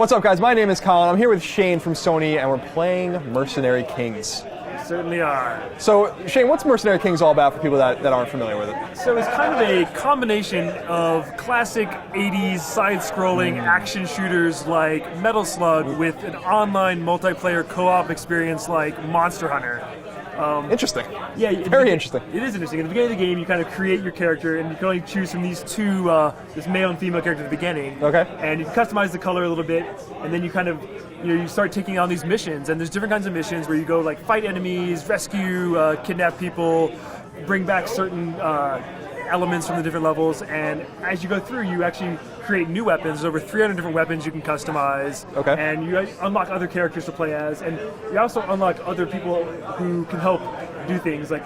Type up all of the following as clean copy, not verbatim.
What's up, guys? My name is Colin. I'm here with Shane from Sony, and we're playing Mercenary Kings. We certainly are. So, Shane, what's Mercenary Kings all about for people that aren't familiar with it? So it's kind of a combination of classic 80s side-scrolling action shooters like Metal Slug with an online multiplayer co-op experience like Monster Hunter. Interesting. Yeah, Very interesting. It is interesting. At the beginning of the game, you kind of create your character, and you can only choose from these two, this male and female character at the beginning. Okay. And you can customize the color a little bit, and then you kind of, you start taking on these missions, and there's different kinds of missions where you go like fight enemies, rescue, kidnap people, bring back certain elements from the different levels, and as you go through, you actually create new weapons. There's over 300 different weapons you can customize. Okay. And you unlock other characters to play as, and you also unlock other people who can help do things like,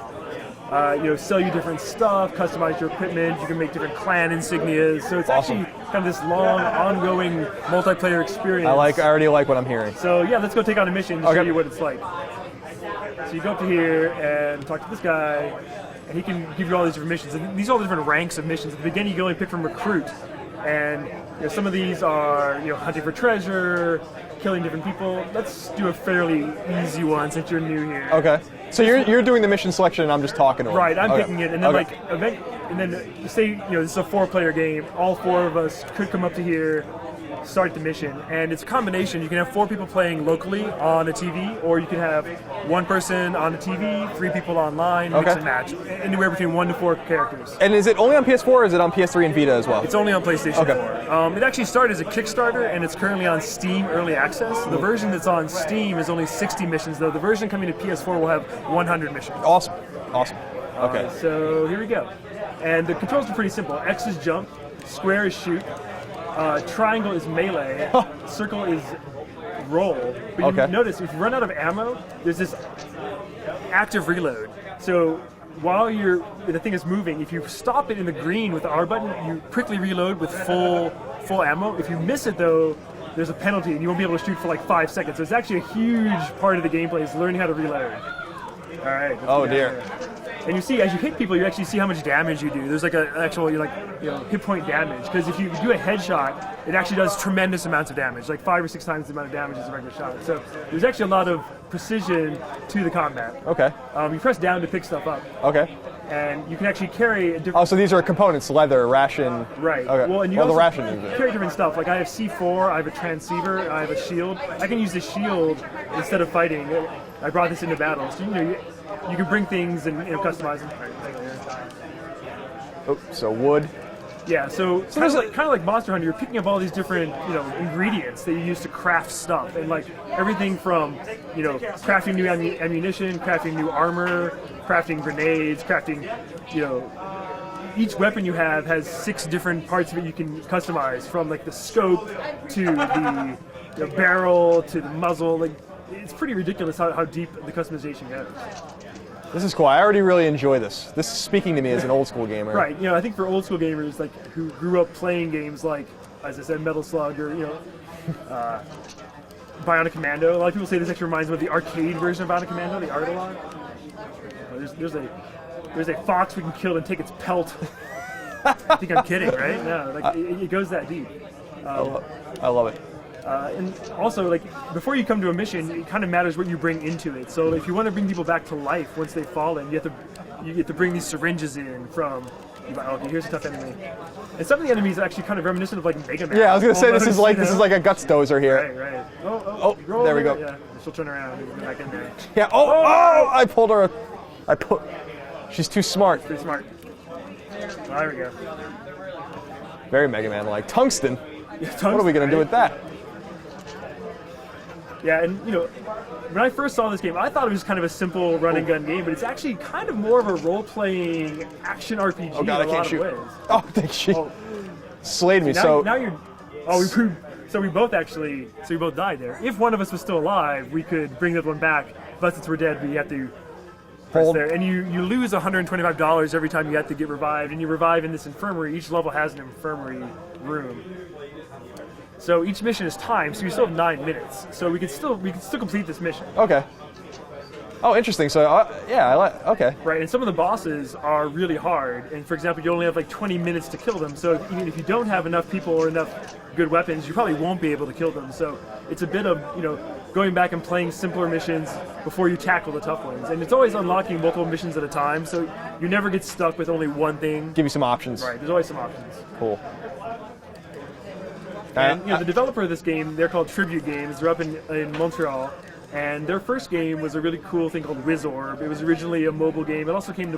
sell you different stuff, customize your equipment. You can make different clan insignias. So it's Awesome. actually kind of this long, ongoing multiplayer experience. I already like what I'm hearing. So yeah, let's go take on a mission to Okay. show you what it's like. So you go up to here and talk to this guy, and he can give you all these different missions. And these are all the different ranks of missions. At the beginning, you can only pick from recruit, and some of these are hunting for treasure, killing different people. Let's do a fairly easy one since you're new here. Okay. So you're doing the mission selection, and I'm just talking to him. Right, I'm Okay. picking it, and then Okay. and then say this is a 4-player game. All 4 of us could come up to here, start the mission, and it's a combination. You can have 4 people playing locally on a TV, or you can have 1 person on a TV, 3 people online, mix Okay. and match, anywhere between 1 to 4 characters. And is it only on PS4 or is it on PS3 and Vita as well? It's only on PlayStation Okay. 4. It actually started as a Kickstarter, and it's currently on Steam Early Access. The version that's on Steam is only 60 missions, though. The version coming to PS4 will have 100 missions. Awesome. Okay. So here we go. And the controls are pretty simple. X is jump, square is shoot, triangle is melee, circle is roll. But you Okay. notice if you run out of ammo, there's this active reload. So while the thing is moving, if you stop it in the green with the R button, you quickly reload with full ammo. If you miss it though, there's a penalty and you won't be able to shoot for like 5 seconds. So it's actually a huge part of the gameplay is learning how to reload. All right. Oh dear. And you see, as you hit people, you actually see how much damage you do. There's like an actual, hit point damage. Because if you do a headshot, it actually does tremendous amounts of damage, like 5 or 6 times the amount of damage as a regular shot. So there's actually a lot of precision to the combat. Okay. You press down to pick stuff up, Okay. and you can actually carry a different. Oh, so these are components: leather, ration. Right. Okay. Well, and you the also ration is it. carry different stuff. Like I have C4, I have a transceiver, I have a shield. I can use the shield instead of fighting. I brought this into battle, so you can bring things and customize them. Oh, so wood. Yeah, so there's kind of like Monster Hunter, you're picking up all these different, ingredients that you use to craft stuff, and like everything from, crafting new ammunition, crafting new armor, crafting grenades, crafting, each weapon you have has 6 different parts of it you can customize, from like the scope to the barrel to the muzzle. Like, it's pretty ridiculous how deep the customization goes. This is cool. I already really enjoy this. This is speaking to me as an old school gamer. Right, I think for old school gamers like who grew up playing games like, as I said, Metal Slug or Bionic Commando. A lot of people say this actually reminds them of the arcade version of Bionic Commando, the Artolon. There's a fox we can kill and take its pelt. I think I'm kidding, right? No, like it goes that deep. I love it. And also, like, before you come to a mission, it kind of matters what you bring into it. So if you want to bring people back to life once they've fallen, you have to bring these syringes in from. Okay, here's a tough enemy. And some of the enemies are actually kind of reminiscent of like Mega Man. Yeah, I was gonna say this is like a guts dozer here. Right. Oh, there we go. Yeah, she'll turn around and go back in there. Yeah. Oh! I pulled her. She's too smart. Pretty smart. Oh, there we go. Very Mega Man-like. Tungsten. Yeah, What are we gonna do with that? Yeah, and when I first saw this game, I thought it was kind of a simple run and gun game, but it's actually kind of more of a role-playing action RPG Oh god, I in a can't lot shoot. of ways. Oh, thank she slayed me. Now you're. Oh, we both died there. If one of us was still alive, we could bring that one back. But since we're dead, we have to press there. And you lose $125 every time you have to get revived, and you revive in this infirmary. Each level has an infirmary room. So each mission is timed, so you still have 9 minutes. So we can still complete this mission. Okay. Oh, interesting. So, yeah, I like. Okay. Right, and some of the bosses are really hard. And for example, you only have like 20 minutes to kill them. So even if you don't have enough people or enough good weapons, you probably won't be able to kill them. So it's a bit of going back and playing simpler missions before you tackle the tough ones. And it's always unlocking multiple missions at a time, so you never get stuck with only one thing. Give you some options. Right, there's always some options. Cool. And the developer of this game, they're called Tribute Games. They're up in Montreal. And their first game was a really cool thing called Wizorb. It was originally a mobile game. It also came to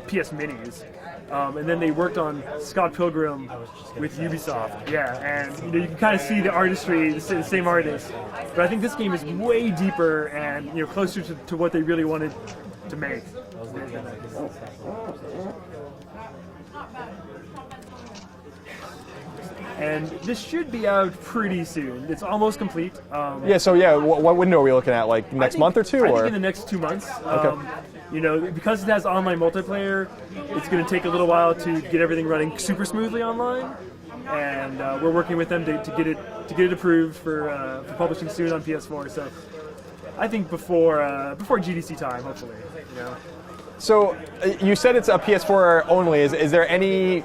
PS Minis. And then they worked on Scott Pilgrim with Ubisoft. Yeah, and you can kind of see the artistry, the same artist. But I think this game is way deeper and closer to what they really wanted to make. And this should be out pretty soon. It's almost complete. Yeah. So yeah, what window are we looking at? Like next month or two? I think in the next 2 months. Okay. Because it has online multiplayer, it's going to take a little while to get everything running super smoothly online. And we're working with them to get it approved for publishing soon on PS4. So I think before GDC time, hopefully. So you said it's a PS4 only. Is there any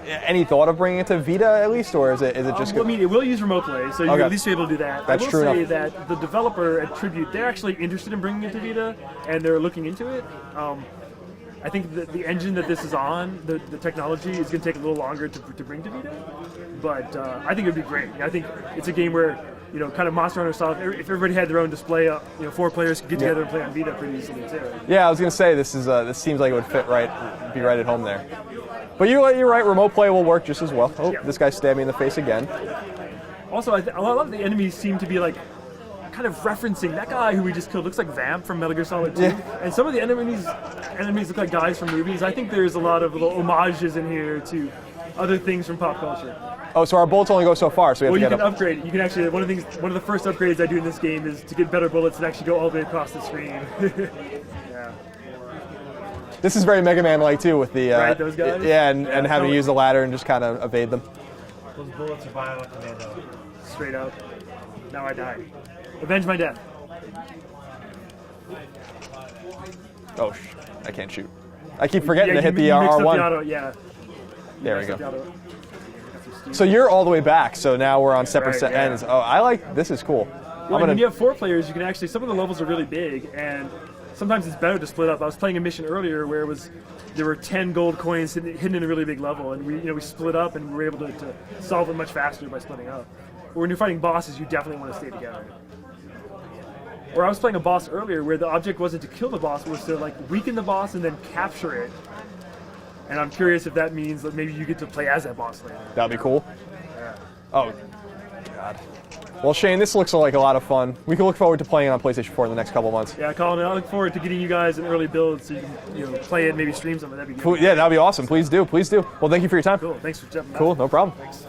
thought of bringing it to Vita at least, or is it just? Well, I mean, it will use remote play, so you'll at least be able to do that. That's true I will say enough. that the developer at Tribute, they're actually interested in bringing it to Vita, and they're looking into it. I think the engine that this is on, the technology, is going to take a little longer to bring to Vita, but I think it would be great. I think it's a game where, kind of Monster Hunter style, if everybody had their own display, 4 players could get together and play on Vita pretty easily too. Yeah, I was going to say, this seems like it would be right at home there. But you're right, remote play will work just as well. Oh, yeah. This guy stabbed me in the face again. Also, a lot of the enemies seem to be like, kind of referencing that guy who we just killed looks like Vamp from Metal Gear Solid 2. Yeah. And some of the enemies look like guys from movies. I think there's a lot of little homages in here to other things from pop culture. Oh, so our bullets only go so far, so we have to get upgrade. You can actually one of the first upgrades I do in this game is to get better bullets and actually go all the way across the screen. Yeah. This is very Mega Man-like too, with the right, those guys. Yeah, and having to use the ladder and just kind of evade them. Those bullets are violent, Commando. Straight up. Now I die. Avenge my death. Oh, I can't shoot. I keep forgetting to hit the R1. The auto, yeah. There we go. So you're all the way back, so now we're on separate ends. Oh, this is cool. Well, when you have 4 players, you can actually, some of the levels are really big, and sometimes it's better to split up. I was playing a mission earlier where there were 10 gold coins hidden in a really big level, and we split up and we were able to solve it much faster by splitting up. But when you're fighting bosses, you definitely want to stay together. Or I was playing a boss earlier where the object wasn't to kill the boss, it was to weaken the boss and then capture it. And I'm curious if that means that maybe you get to play as that boss later. That'd be cool. Yeah. Oh, God. Well, Shane, this looks like a lot of fun. We can look forward to playing it on PlayStation 4 in the next couple months. Yeah, Colin, I look forward to getting you guys an early build so you can play it and maybe stream some of it. That'd be good. Yeah, that'd be awesome. Please do. Well, thank you for your time. Cool. Thanks for jumping Cool, no problem. Thanks.